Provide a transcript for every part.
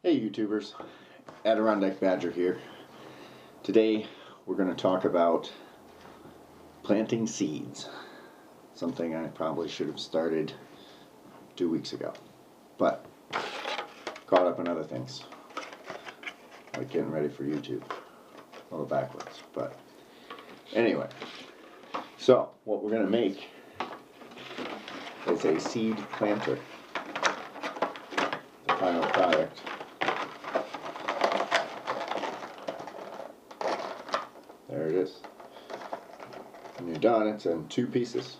Hey YouTubers, Adirondack Badger here. Today we're going to talk about planting seeds. Something I probably should have started 2 weeks ago, but caught up in other things, like getting ready for YouTube. A little backwards, but anyway. So what we're going to make is a seed planter. The final product. There it is. When you're done, it's in 2 pieces.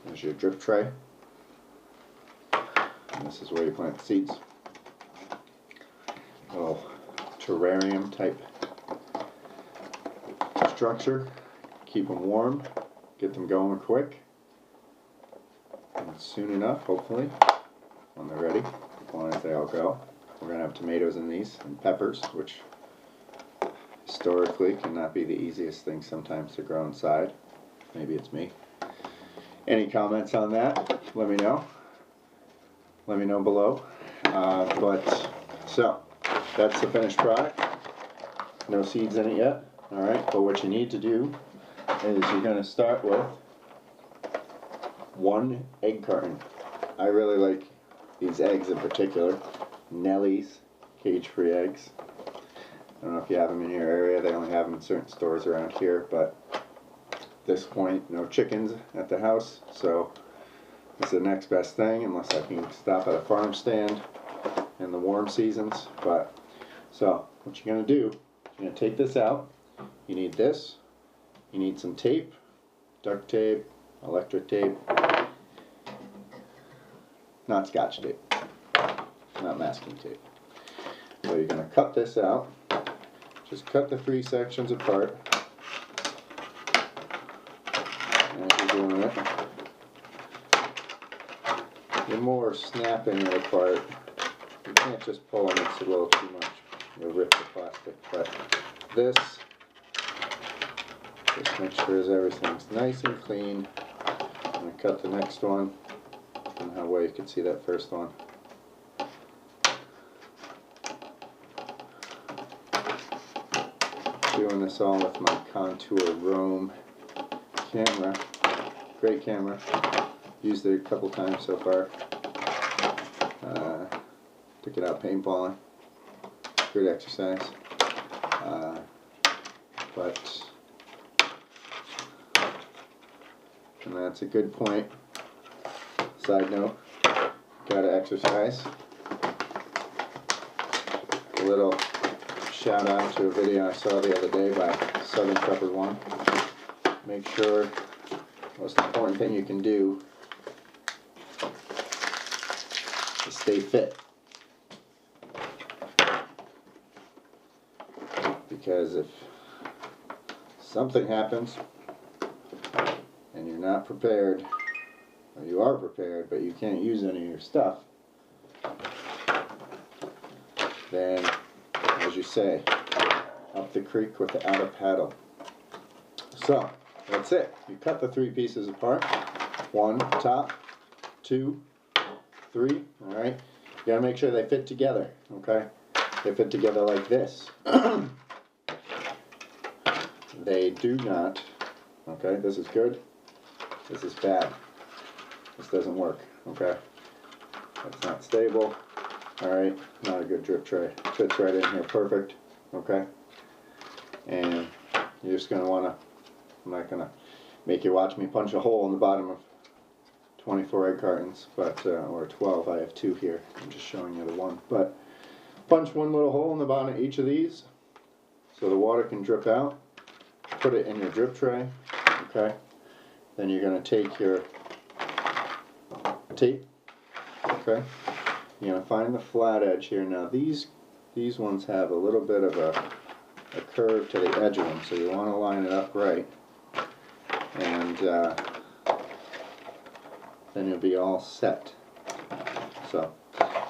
There's your drip tray. And this is where you plant the seeds. Little terrarium type structure. Keep them warm. Get them going quick. And soon enough, hopefully, when they're ready, as long as they all go. We're going to have tomatoes in these and peppers, which historically cannot be the easiest thing sometimes to grow inside. Maybe it's me. Any comments on that? Let me know. Let me know below. So that's the finished product. No seeds in it yet. Alright, but what you need to do is you're going to start with 1 egg carton. I really like these eggs in particular. Nellie's cage-free eggs. I don't know if you have them in your area. They only have them in certain stores around here, but at this point, no chickens at the house, so it's the next best thing, unless I can stop at a farm stand in the warm seasons. But so what you're going to do, you're going to take this out. You need this. You need some tape, duct tape, electric tape, not scotch tape, not masking tape. So you're going to cut this out. Just cut the 3 sections apart as you're doing it. You're more snapping it apart. You can't just pull them, it's a little too much. You'll rip the plastic. But this, just make sure everything's nice and clean. I'm going to cut the next one. And that way you can see that first one. Doing this all with my Contour Roam camera. Great camera. Used it a couple times so far. Took it out paintballing. Good exercise. And that's a good point. Side note, gotta exercise. A little shout out to a video I saw the other day by Southern Shepherd 1. Make sure the most important thing you can do is stay fit. Because if something happens and you're not prepared, or you are prepared but you can't use any of your stuff, then, as you say, up the creek without a paddle. So that's it. You cut the 3 pieces apart. 1 top, 2, 3. All right. You gotta make sure they fit together. Okay. They fit together like this. They do not. Okay. This is good. This is bad. This doesn't work. Okay. That's not stable. Alright, not a good drip tray. Fits right in here perfect. Okay? And you're just going to want to, I'm not going to make you watch me punch a hole in the bottom of 24 egg cartons, but or 12. I have 2 here. I'm just showing you the one. But punch 1 little hole in the bottom of each of these so the water can drip out. Put it in your drip tray. Okay? Then you're going to take your tape. Okay? You're going to find the flat edge here. Now these ones have a little bit of a curve to the edge of them, so you want to line it up right. And then you'll be all set. So,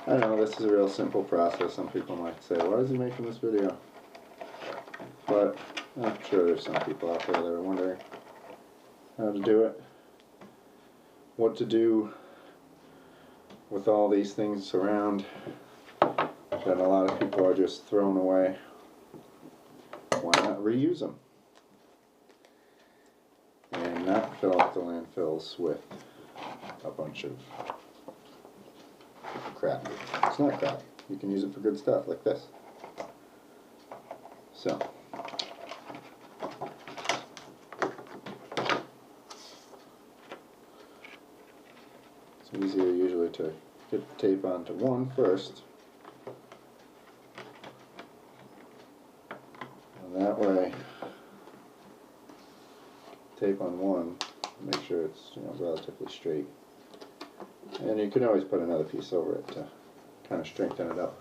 I know this is a real simple process. Some people might say, why is he making this video? But I'm sure there's some people out there that are wondering how to do it, what to do with all these things around that a lot of people are just throwing away. Why not reuse them? And not fill up the landfills with a bunch of crap. It's not crap. You can use it for good stuff like this. So. It's easier usually to get the tape onto one first. And that way, tape on one, make sure it's, you know, relatively straight. And you can always put another piece over it to kind of strengthen it up.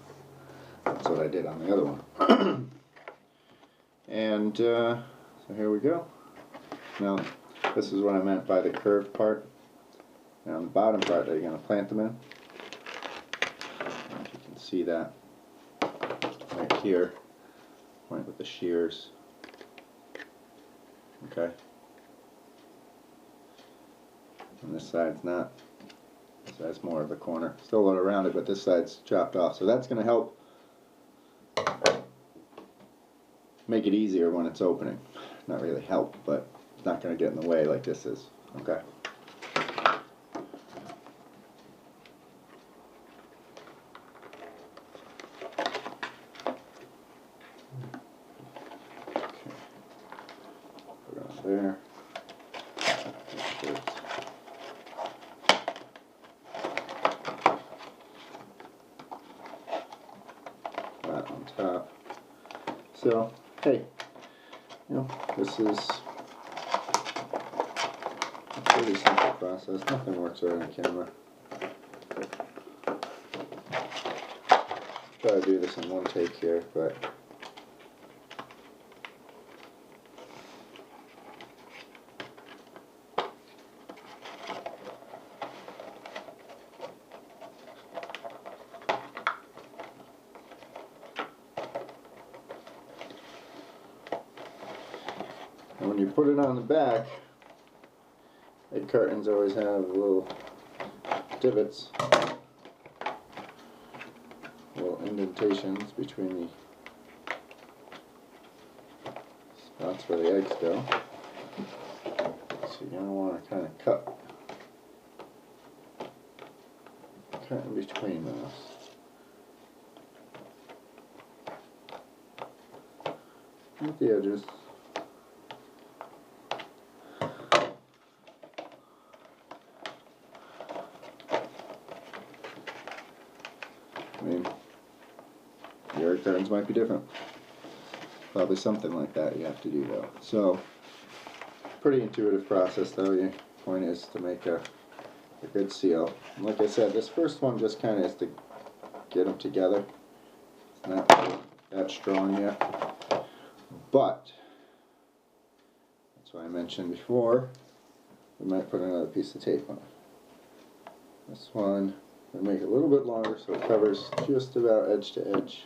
That's what I did on the other one. And so here we go. Now, this is what I meant by the curved part. And on the bottom part that you're going to plant them in. If you can see that right here, point with the shears. Okay. And this side's not. This side's more of the corner. Still a little rounded, but this side's chopped off. So that's going to help make it easier when it's opening. Not really help, but it's not going to get in the way like this is. Okay. Put it on there. Make sure it's flat on top. So, hey, you know, this is a pretty simple process. Nothing works right on camera. Try to do this in one take here, but and when you put it on the back, egg cartons always have little divots, little indentations between the spots where the eggs go. So you're going to want to kind of cut in between those. At the edges. I mean, your egg cartons might be different. Probably something like that you have to do though. So, pretty intuitive process though. Your point is to make a good seal. And like I said, this first one just kind of is to get them together. It's not that strong yet. But, that's why I mentioned before, we might put another piece of tape on. This one, we make it a little bit longer so it covers just about edge to edge.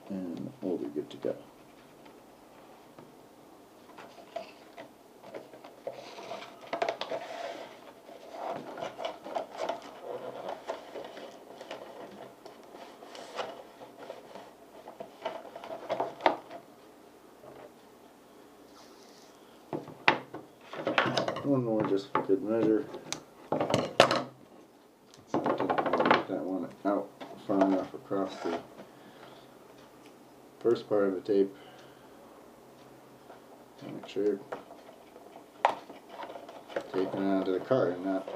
And we'll be good to go. One more just for good measure. So I didn't want to get that one out far enough across the first part of the tape. Make sure you're taping it onto the carton, not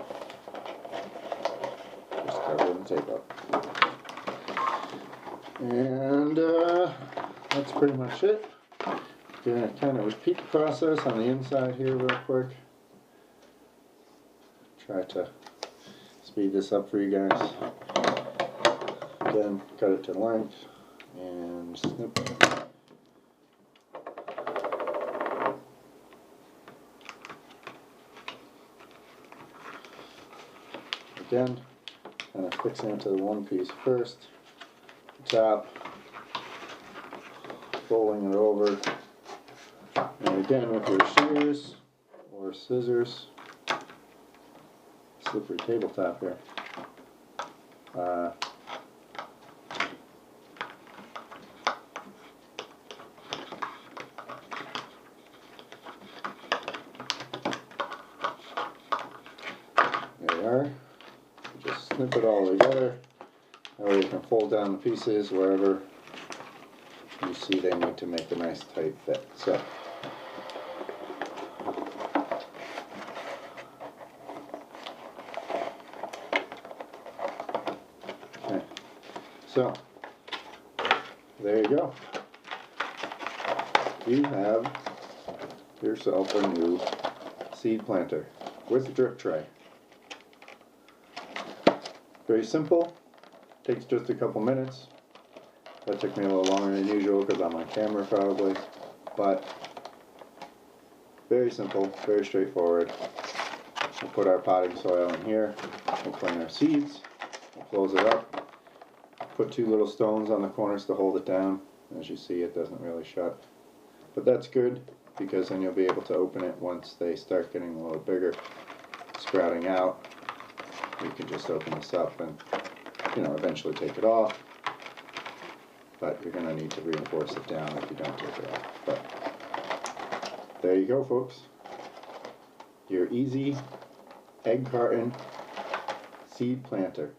just covering the tape up. And that's pretty much it. Gonna kind of repeat the process on the inside here real quick. Try to speed this up for you guys. Again, cut it to length and snip. Again, kind of fixing it to the one piece first. Top, folding it over, and again with your shears or scissors, slippery tabletop here. There we are. Just snip it all together. That way you can fold down the pieces wherever you see they need to make a nice tight fit. So, okay. So, there you go. You have yourself a new seed planter with drip tray. Very simple, takes just a couple minutes. That took me a little longer than usual because I'm on camera probably, but very simple, very straightforward. We'll put our potting soil in here, we'll plant our seeds, we'll close it up, put 2 little stones on the corners to hold it down. As you see, it doesn't really shut, but that's good because then you'll be able to open it once they start getting a little bigger, sprouting out. You can just open this up and, you know, eventually take it off, but you're going to need to reinforce it down if you don't take it off. But there you go, folks. Your easy egg carton seed planter.